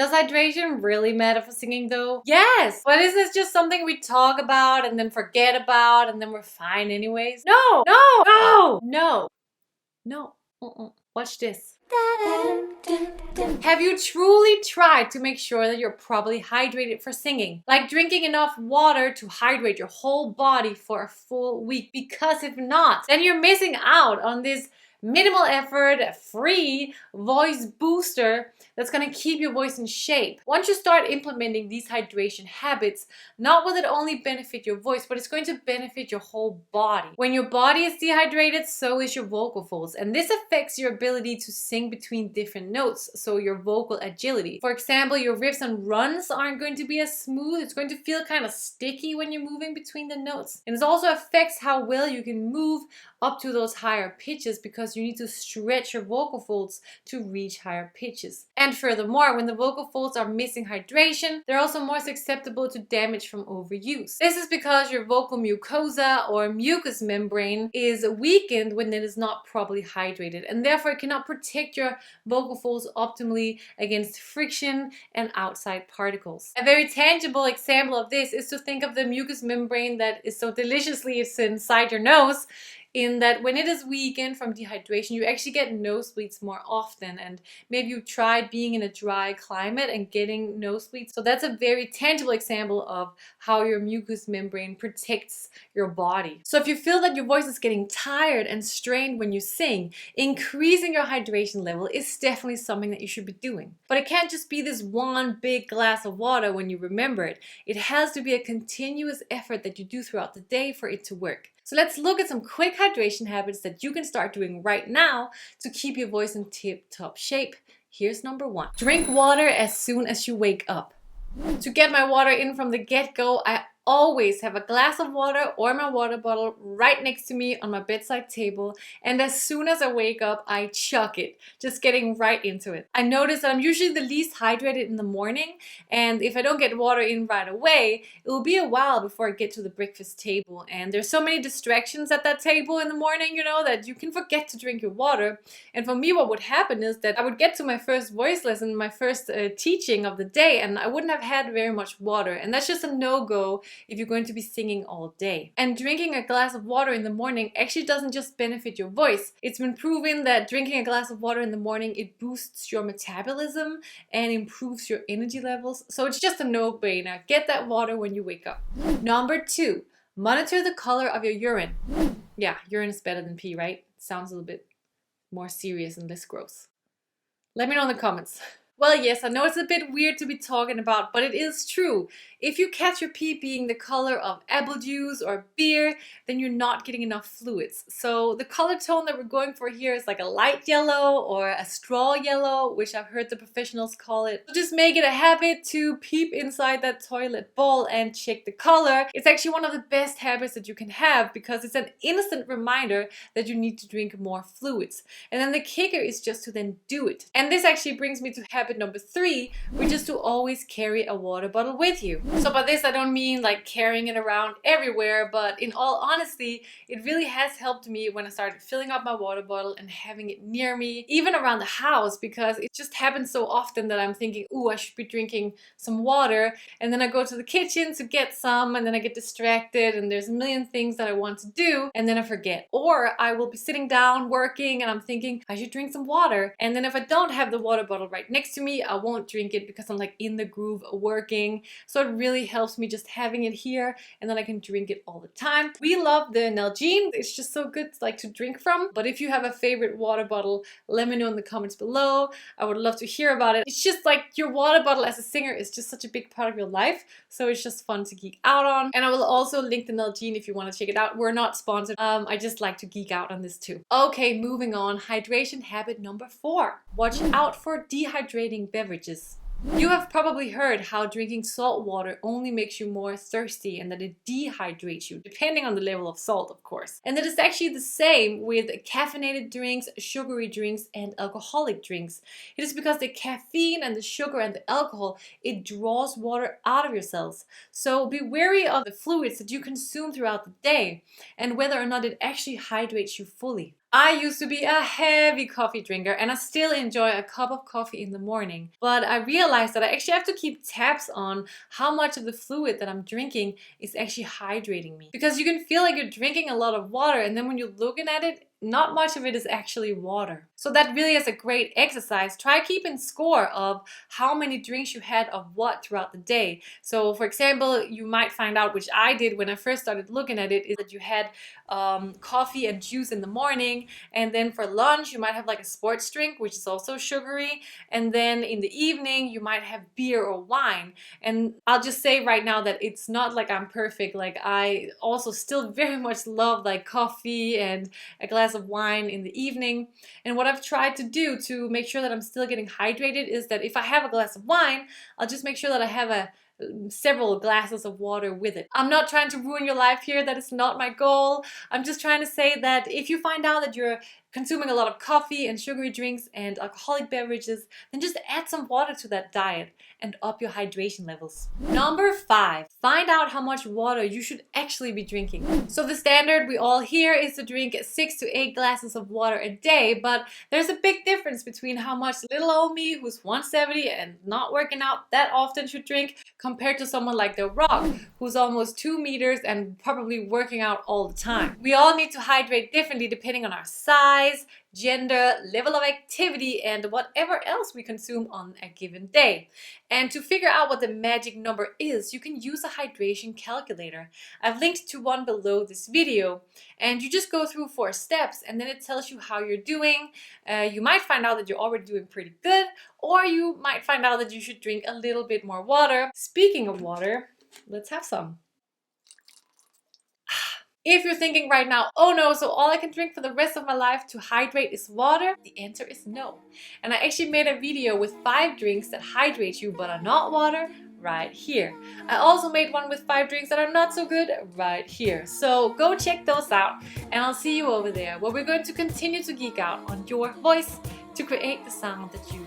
Does hydration really matter for singing though? Yes! But is this just something we talk about and then forget about and then we're fine anyways? No! No! No! No! No. Watch this. Have you truly tried to make sure that you're properly hydrated for singing? Like drinking enough water to hydrate your whole body for a full week? Because if not, then you're missing out on this minimal effort, free voice booster that's gonna keep your voice in shape. Once you start implementing these hydration habits, not will it only benefit your voice, but it's going to benefit your whole body. When your body is dehydrated, so is your vocal folds, and this affects your ability to sing between different notes, so your vocal agility. For example, your riffs and runs aren't going to be as smooth. It's going to feel kind of sticky when you're moving between the notes. And this also affects how well you can move up to those higher pitches because you need to stretch your vocal folds to reach higher pitches. And furthermore, when the vocal folds are missing hydration, they're also more susceptible to damage from overuse. This is because your vocal mucosa or mucous membrane is weakened when it is not properly hydrated, and therefore it cannot protect your vocal folds optimally against friction and outside particles. A very tangible example of this is to think of the mucous membrane that is so deliciously inside your nose, in that when it is weakened from dehydration, you actually get nosebleeds more often. And maybe you tried being in a dry climate and getting nosebleeds. So that's a very tangible example of how your mucous membrane protects your body. So if you feel that your voice is getting tired and strained when you sing, increasing your hydration level is definitely something that you should be doing. But it can't just be this one big glass of water when you remember it. It has to be a continuous effort that you do throughout the day for it to work. So let's look at some quick hydration habits that you can start doing right now to keep your voice in tip-top shape. Here's number 1. Drink water as soon as you wake up. To get my water in from the get-go, I always have a glass of water or my water bottle right next to me on my bedside table, and as soon as I wake up, I chuck it, just getting right into it. I notice that I'm usually the least hydrated in the morning, and if I don't get water in right away, it will be a while before I get to the breakfast table, and there's so many distractions at that table in the morning, you know, that you can forget to drink your water. And for me, what would happen is that I would get to my first voice lesson, my first teaching of the day, and I wouldn't have had very much water, and that's just a no-go if you're going to be singing all day. And drinking a glass of water in the morning actually doesn't just benefit your voice. It's been proven that drinking a glass of water in the morning, it boosts your metabolism and improves your energy levels. So it's just a no-brainer. Get that water when you wake up. Number 2, monitor the color of your urine. Yeah, urine is better than pee, right? Sounds a little bit more serious and less gross. Let me know in the comments. Well, yes, I know it's a bit weird to be talking about, but it is true. If you catch your pee being the color of apple juice or beer, then you're not getting enough fluids. So the color tone that we're going for here is like a light yellow or a straw yellow, which I've heard the professionals call it. So just make it a habit to peep inside that toilet bowl and check the color. It's actually one of the best habits that you can have because it's an instant reminder that you need to drink more fluids. And then the kicker is just to then do it. And this actually brings me to habit number 3, which is to always carry a water bottle with you. So by this I don't mean like carrying it around everywhere, but in all honesty, it really has helped me when I started filling up my water bottle and having it near me, even around the house, because it just happens so often that I'm thinking, ooh, I should be drinking some water, and then I go to the kitchen to get some, and then I get distracted and there's a million things that I want to do, and then I forget. Or I will be sitting down working and I'm thinking, I should drink some water, and then if I don't have the water bottle right next to me, I won't drink it because I'm like in the groove of working. So it really helps me just having it here, and then I can drink it all the time. We love the Nalgene. It's just so good like to drink from. But if you have a favorite water bottle, let me know in the comments below. I would love to hear about it. It's just like your water bottle as a singer is just such a big part of your life. So it's just fun to geek out on. And I will also link the Nalgene if you want to check it out. We're not sponsored. I just like to geek out on this too. Okay, moving on. Hydration habit number 4. Watch out for dehydrating beverages. You have probably heard how drinking salt water only makes you more thirsty and that it dehydrates you, depending on the level of salt, of course. And it is actually the same with caffeinated drinks, sugary drinks, and alcoholic drinks. It is because the caffeine and the sugar and the alcohol, it draws water out of your cells. So be wary of the fluids that you consume throughout the day and whether or not it actually hydrates you fully. I used to be a heavy coffee drinker and I still enjoy a cup of coffee in the morning. But I realized that I actually have to keep tabs on how much of the fluid that I'm drinking is actually hydrating me. Because you can feel like you're drinking a lot of water and then when you're looking at it, not much of it is actually water. So that really is a great exercise. Try keeping score of how many drinks you had of what throughout the day. So for example, you might find out, which I did when I first started looking at it, is that you had coffee and juice in the morning, and then for lunch you might have like a sports drink, which is also sugary, and then in the evening you might have beer or wine. And I'll just say right now that it's not like I'm perfect. Like I also still very much love like coffee and a glass of wine in the evening. And what I've tried to do to make sure that I'm still getting hydrated is that if I have a glass of wine, I'll just make sure that I have several glasses of water with it. I'm not trying to ruin your life here. That is not my goal. I'm just trying to say that if you find out that you're consuming a lot of coffee and sugary drinks and alcoholic beverages, then just add some water to that diet and up your hydration levels. Number 5, find out how much water you should actually be drinking. So the standard we all hear is to drink 6 to 8 glasses of water a day, but there's a big difference between how much little old me, who's 170 and not working out that often, should drink compared to someone like The Rock, who's almost 2 meters and probably working out all the time. We all need to hydrate differently depending on our size, gender, level of activity, and whatever else we consume on a given day. And to figure out what the magic number is, you can use a hydration calculator. I've linked to one below this video, and you just go through 4 steps and then it tells you how you're doing. You might find out that you're already doing pretty good, or you might find out that you should drink a little bit more water. Speaking of water, let's have some. If you're thinking right now, oh no, so all I can drink for the rest of my life to hydrate is water, the answer is no. And I actually made a video with 5 drinks that hydrate you but are not water right here. I also made one with 5 drinks that are not so good right here. So go check those out and I'll see you over there where we're going to continue to geek out on your voice to create the sound that you